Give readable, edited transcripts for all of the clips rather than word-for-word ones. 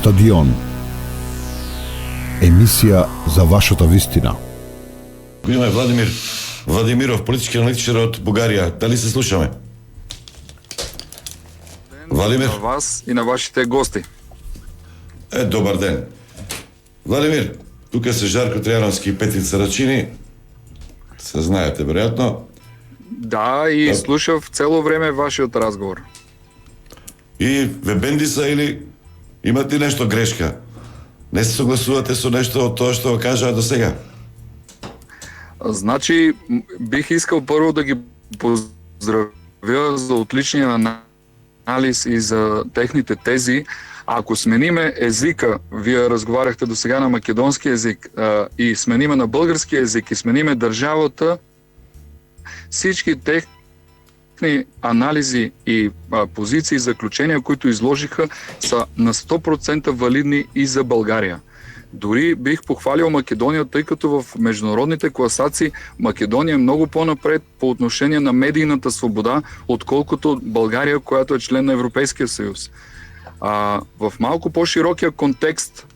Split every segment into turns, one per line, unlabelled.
Стадион. Емисија за вашата вистина.
Имаме Владимир Владимиров, политички аналитичар от Бугарија. Дали се слушаме? Владимир?
На вас и на вашите гости.
Добар ден. Владимир, тука се Жарко Тријановски и Петрица Рачини. Се знаете, веројатно.
Да, и слушав цело време вашиот разговор.
И ве бенди са или имате нешто грешка? Не се согласувате со нешто од тоа што го кажаа до сега?
Значи, бих искал първо да ги поздравя за отличния анализ и за техните тези. Ако смениме езика, вие разговаряхте до сега на македонски език, и смениме на български език, и смениме държавата, всички техни анализи и позиции и заключения, които изложиха, са на 100% валидни и за България. Дори бих похвалил Македония, тъй като в международните класации Македония е много по-напред по отношение на медийната свобода, отколкото България, която е член на Европейския съюз. В малко по-широкия контекст,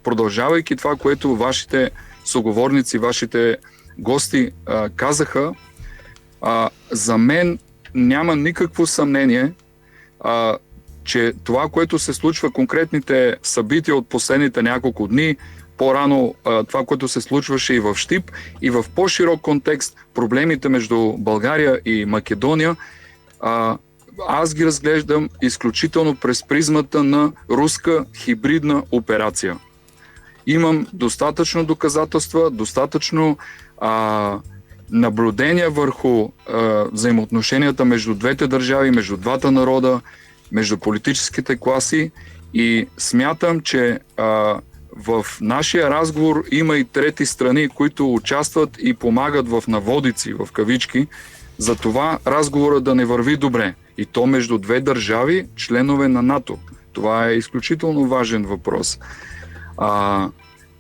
продължавайки това, което вашите съговорници, вашите гости казаха, за мен няма никакво съмнение, че това, което се случва, конкретните събития от последните няколко дни, по-рано това, което се случваше и в Щип, и в по-широк контекст проблемите между България и Македония, аз ги разглеждам изключително през призмата на руска хибридна операция. Имам достатъчно доказателства, достатъчно наблюдения върху взаимоотношенията между двете държави, между двата народа, между политическите класи, и смятам, че в нашия разговор има и трети страни, които участват и помагат в наводици, в кавички, за това разговора да не върви добре. И то между две държави, членове на НАТО. Това е изключително важен въпрос.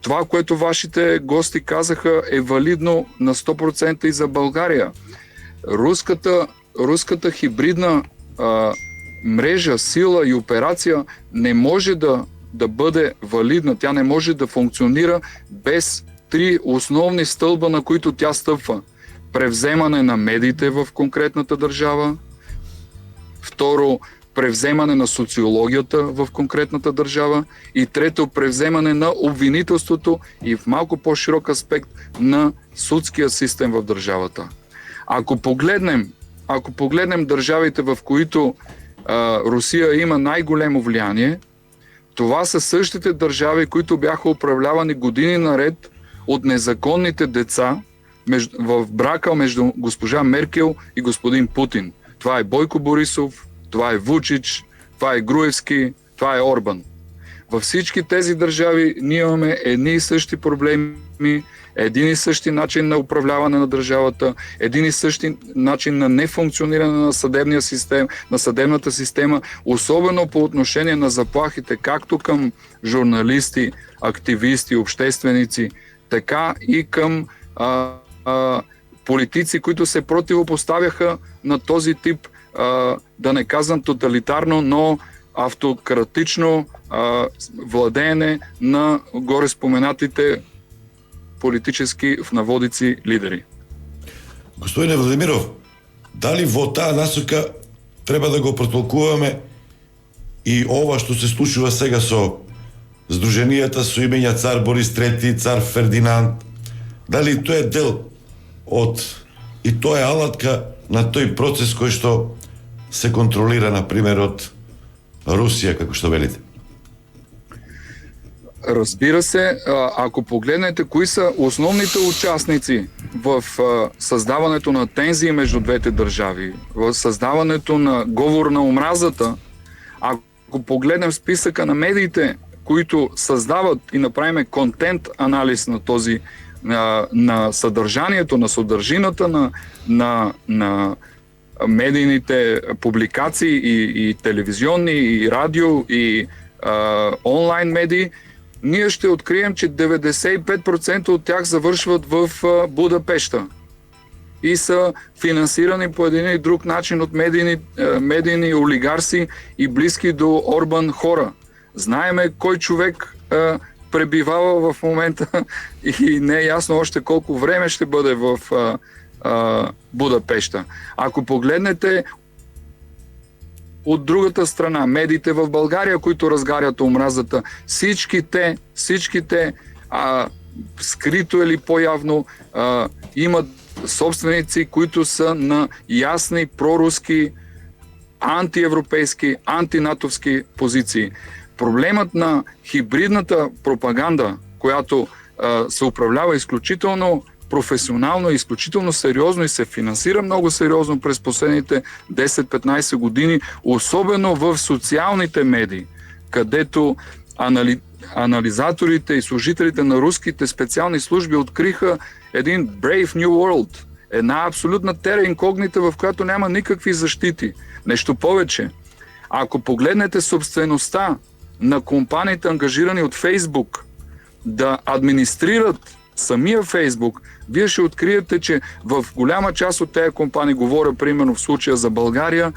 Това, което вашите гости казаха, е валидно на 100% и за България. Руската хибридна мрежа, сила и операция не може да бъде валидна. Тя не може да функционира без три основни стълба, на които тя стъпва. Превземане на медиите в конкретната държава. Второ, превземане на социологията в конкретната държава. И трето, превземане на обвинителството и в малко по-широк аспект на судския систем в държавата. Ако погледнем държавите, в които Русия има най-големо влияние, това са същите държави, които бяха управлявани години наред от незаконните деца в брака между госпожа Меркел и господин Путин. Това е Бойко Борисов, това е Вучич, това е Груевски, това е Орбан. Във всички тези държави ние имаме едни и същи проблеми, един и същи начин на управляване на държавата, един и същи начин на нефункциониране на съдебния систем, на съдебната система, особено по отношение на заплахите, както към журналисти, активисти, общественици, така и към политици, които се противопоставяха на този тип, да не казвам тоталитарно, но автократично владеене на горе споменатите политически в наводици лидери.
Господине Владимиров, дали во таа насока треба да го протолкуваме и ова што се случува сега со здруженијата со имења цар Борис III, цар Фердинанд, дали тоа е дел од и тоа е алатка на тој процес кој што се контролира, например, од Русија, како што велите?
Разбира се, ако погледнете кои са основните участници в създаването на тензии между двете държави, в създаването на говор на омразата, ако погледнем списъка на медиите, които създават и направим контент анализ на този, на съдържанието, на съдържината на медийните публикации и телевизионни, и радио, и онлайн медии, ние ще открием, че 95% от тях завършват в Будапеща и са финансирани по един и друг начин от медийни олигарси и близки до Орбан хора. Знаеме кой човек пребивава в момента и не е ясно още колко време ще бъде в Будапеща. Ако погледнете от другата страна, медиите в България, които разгарят омразата, всички те скрито или по-явно имат собственици, които са на ясни проруски, антиевропейски, антинатовски позиции. Проблемът на хибридната пропаганда, която се управлява изключително професионално, изключително сериозно и се финансира много сериозно през последните 10-15 години, особено в социалните медии, където анализаторите и служителите на руските специални служби откриха един Brave New World, една абсолютна тера инкогнита, в която няма никакви защити. Нещо повече, ако погледнете собствеността на компаниите, ангажирани от Фейсбук, да администрират самия Фейсбук, вие ще откриете, че в голяма част от тези компании, говоря примерно в случая за България,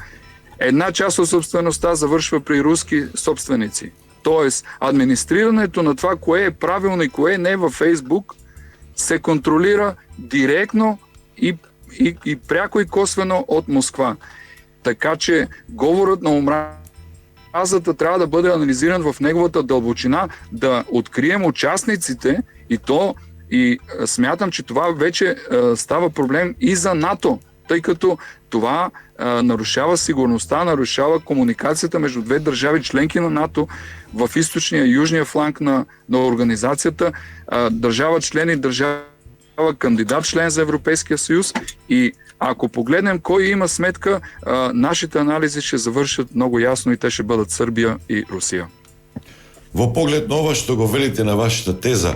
една част от собствеността завършва при руски собственици. Тоест, администрирането на това, кое е правилно и кое не е във Фейсбук, се контролира директно и пряко и косвено от Москва. Така че говорът на омразата трябва да бъде анализиран в неговата дълбочина, да открием участниците и смятам, че това вече става проблем и за НАТО, тъй като това нарушава сигурността, нарушава комуникацията между две държави членки на НАТО в източния и южния фланг на организацията, държава член и държава кандидат член за Европейския съюз. И ако погледнем кой има сметка, нашите анализи ще завършат много ясно и те ще бъдат Сърбия и Русия.
Во поглед на ова што го велите на вашата теза,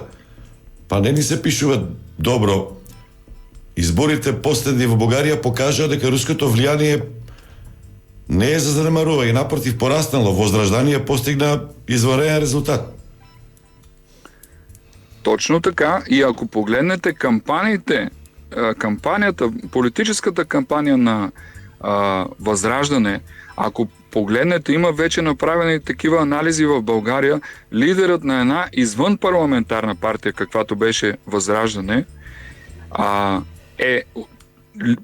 па не ни се пишува добро. Изборите последни во Бугарија покажаа дека руското влијание не е за занемарува и напротив пораснало. Возраждание постигна извънреден резултат.
Точно така. И ако погледнете кампанията, политическата кампания на Възраждане, ако погледнете, има вече направени такива анализи в България, лидерът на една извън парламентарна партия, каквато беше Възраждане, е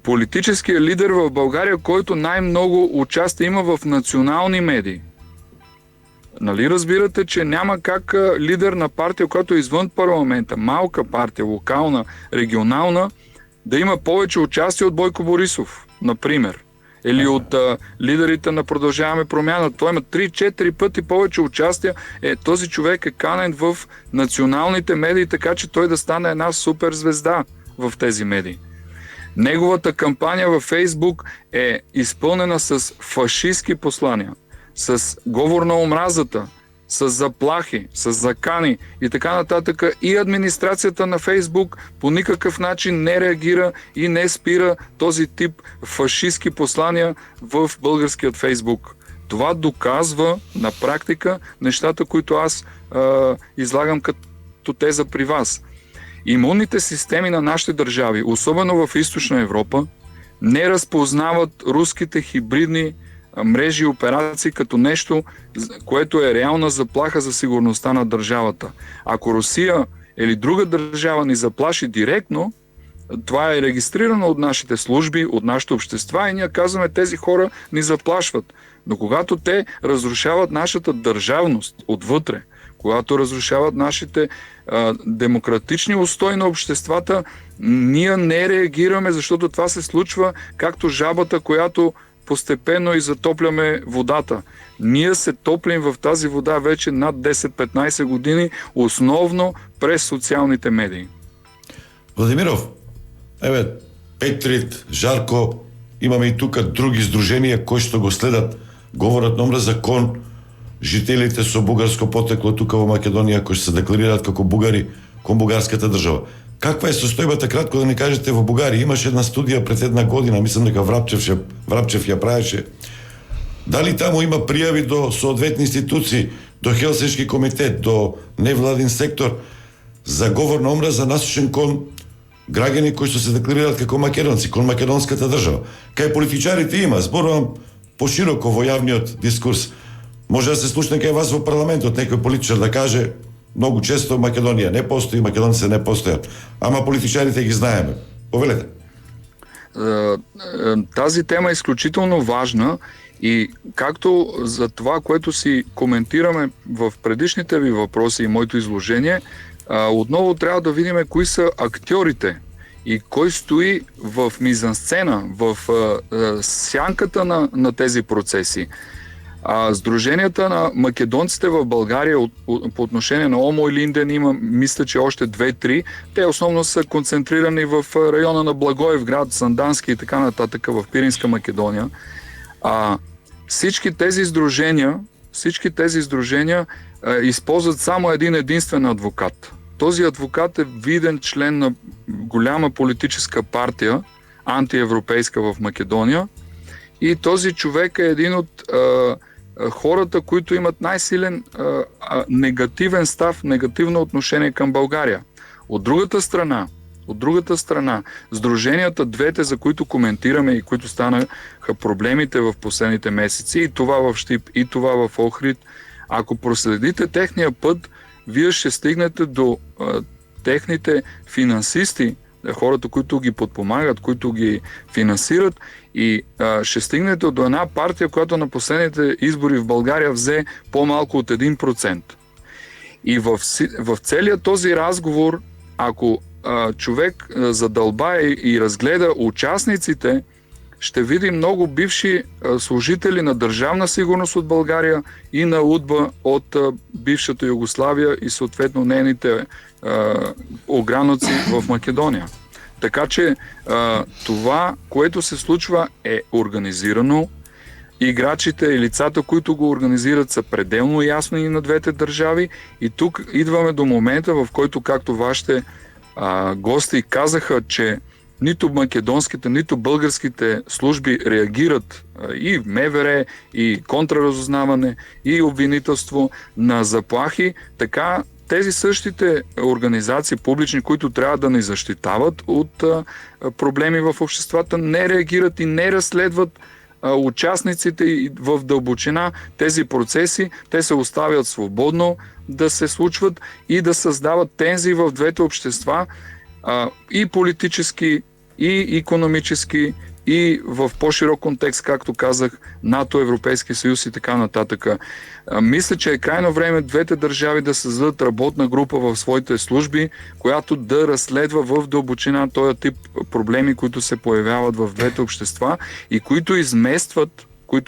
политическият лидер в България, който най-много участие има в национални медии. Нали разбирате, че няма как лидер на партия, която е извън парламента, малка партия, локална, регионална, да има повече участие от Бойко Борисов, например. Или от лидерите на Продължаваме промяна. Той има 3-4 пъти повече участие. Този човек е канен в националните медии, така че той да стане една суперзвезда в тези медии. Неговата кампания във Фейсбук е изпълнена с фашистски послания, с говор на омразата, с заплахи, с закани и така нататък. И администрацията на Фейсбук по никакъв начин не реагира и не спира този тип фашистски послания в българският Фейсбук. Това доказва на практика нещата, които аз излагам като теза при вас. Имунните системи на нашите държави, особено в Източна Европа, не разпознават руските хибридни мрежи и операции като нещо, което е реална заплаха за сигурността на държавата. Ако Русия или друга държава ни заплаши директно, това е регистрирано от нашите служби, от нашите общества и ние казваме, тези хора ни заплашват. Но когато те разрушават нашата държавност отвътре, когато разрушават нашите демократични устои на обществата, ние не реагираме, защото това се случва както жабата, която постепенно и затопляме водата. Ние се топлим в тази вода вече над 10-15 години, основно през социалните медии.
Владимиров, Петрит, Жарко, имаме и тука други здруженија кои што го следат говорат на омраза кон жителите со бугарско потекло тука во Македонија, кои се декларираат како бугари кон бугарската држава. Каква е состојбата, кратко да ни кажете, во Бугарија? Имаше една студија пред една година, мислам дека Врапчев ја правеше. Дали таму има пријави до соодветни институции, до Хелсиншки комитет, до невладин сектор за говор на омраза насочен кон граѓани кои што се декларираат како македонци, кон македонската држава? Кај политичарите има, зборувам пошироко во јавниот дискурс. Може да се слушне кај вас во парламентот некој политичар да каже многу често Македонија не постои, македонци не постојат. Ама политичарите ги знаеме. Повелете.
Тази тема е изключително важна и както за това, което си коментираме в предишните ви въпроси и моето изложение, отново трябва да видим кои са актьорите и кой стои в мизансцена, в сянката на тези процеси. Сдруженията на македонците в България по отношение на Омо и Линден има, мисля, че още 2-3. Те основно са концентрирани в района на Благоевград, Сандански и така нататък в Пиринска Македония. Всички тези сдружения използват само един единствен адвокат. Този адвокат е виден член на голяма политическа партия, антиевропейска в Македония, и този човек е един от хората, които имат най-силен негативен став, негативно отношение към България. От другата страна, сдруженията, двете, за които коментираме и които станаха проблемите в последните месеци, и това в Щип, и това в Охрид, ако проследите техния път, вие ще стигнете до техните финансисти, хората, които ги подпомагат, които ги финансират, и ще стигнете до една партия, която на последните избори в България взе по-малко от 1%. И в целия този разговор, ако човек задълбае и разгледа участниците, ще види много бивши служители на Държавна сигурност от България и на УДБА от бившата Югославия и съответно нейните ограници в Македония. Така че това, което се случва, е организирано. Играчите и лицата, които го организират, са пределно ясни и на двете държави. И тук идваме до момента, в който, както вашите гости казаха, че нито македонските, нито българските служби реагират, и МВР, и контраразузнаване, и обвинителство на заплахи, така тези същите организации публични, които трябва да ни защитават от проблеми в обществата, не реагират и не разследват участниците в дълбочина тези процеси. Те се оставят свободно да се случват и да създават тензии в двете общества, и политически, и икономически, и в по-широк контекст, както казах, НАТО, Европейски съюз и така нататък. Мисля, че е крайно време двете държави да създадат работна група в своите служби, която да разследва в дълбочина този тип проблеми, които се появяват в двете общества и които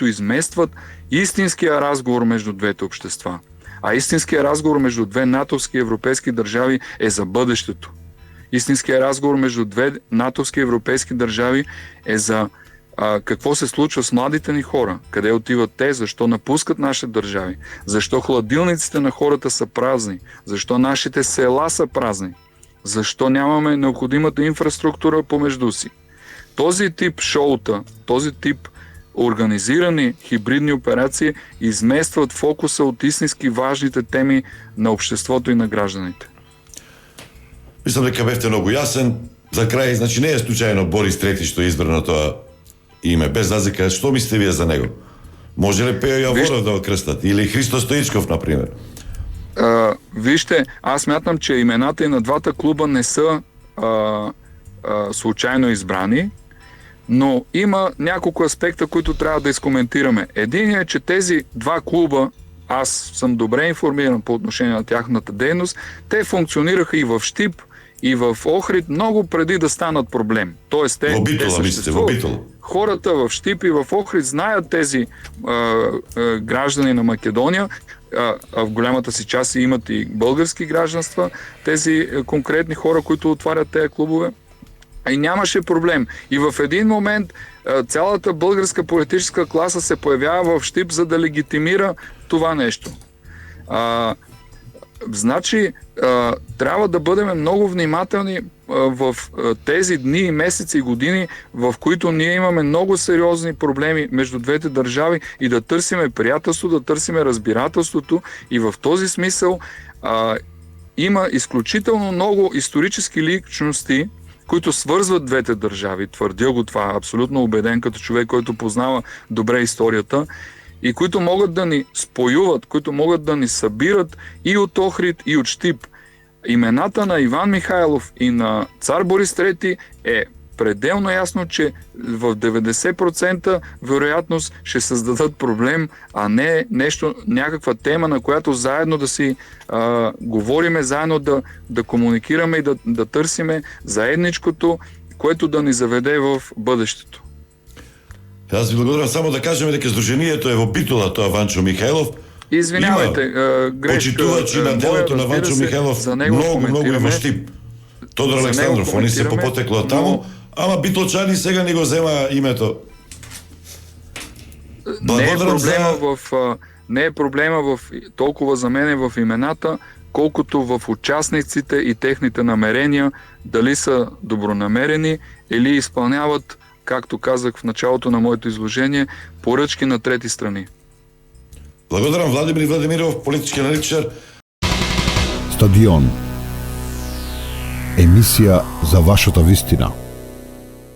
изместват истинския разговор между двете общества. А истинският разговор между две натовски и европейски държави е за бъдещето. Истинският разговор между две натовски и европейски държави е за какво се случва с младите ни хора, къде отиват те, защо напускат нашите държави, защо хладилниците на хората са празни, защо нашите села са празни, защо нямаме необходимата инфраструктура помежду си. Този тип шоута, този тип организирани хибридни операции изместват фокуса от истински важните теми на обществото и на гражданите.
Мислам дека бевте многу јасен. За крај, значи не е случајно Борис Трети што е избран на тоа име, без разлика. Што мислите вие за него? Може ли Пејо Јаворов да го крстат? Или Христо Стоичков, например?
Вижте, аз смятам, че имената и на двата клуба не са случайно избрани, но има няколко аспекта, които трябва да изкоментираме. Единият е, че тези два клуба, аз съм добре информиран по отношение на тяхната дейност, те функционираха и в Щип, и в Охрид много преди да станат проблем. Тоест, те съществуват. Хората в Щип и в Охрид знаят тези граждани на Македония, а в голямата си част имат и български гражданства, тези конкретни хора, които отварят тези клубове. И нямаше проблем. И в един момент цялата българска политическа класа се появява в Щип, за да легитимира това нещо. Значи, трябва да бъдем много внимателни в тези дни, месеци и години, в които ние имаме много сериозни проблеми между двете държави и да търсиме приятелство, да търсиме разбирателството. И в този смисъл има изключително много исторически личности, които свързват двете държави. Твърдя го това, абсолютно убеден като човек, който познава добре историята. и които могат да ни споюват, които могат да ни събират и от Охрид, и от Щип. Имената на Иван Михайлов и на цар Борис III е пределно ясно, че в 90% вероятност ще създадат проблем, а не нещо, някаква тема, на която заедно да си говориме, заедно да комуникираме и да търсиме заедничкото, което да ни заведе в бъдещето.
Аз ви благодарам, само да кажем дека Сдружението е во Битола, тоа Ванчо Михайлов.
Извинявайте, грешка.
Почитувачи на делото на Ванчо Михайлов много и во Штип. Тодор Александров, они се попотекло таму, ама битолчани сега ни го зема името.
Не е проблема в толкова за мен в имената, колкото в участниците и техните намерения, дали са добронамерени или изпълняват, както казах в началото на моето изложение, поръчки на трети страни.
Благодарам, Владимир Владимиров, политички аналитичар.
Стадион. Емисија за вашата вистина.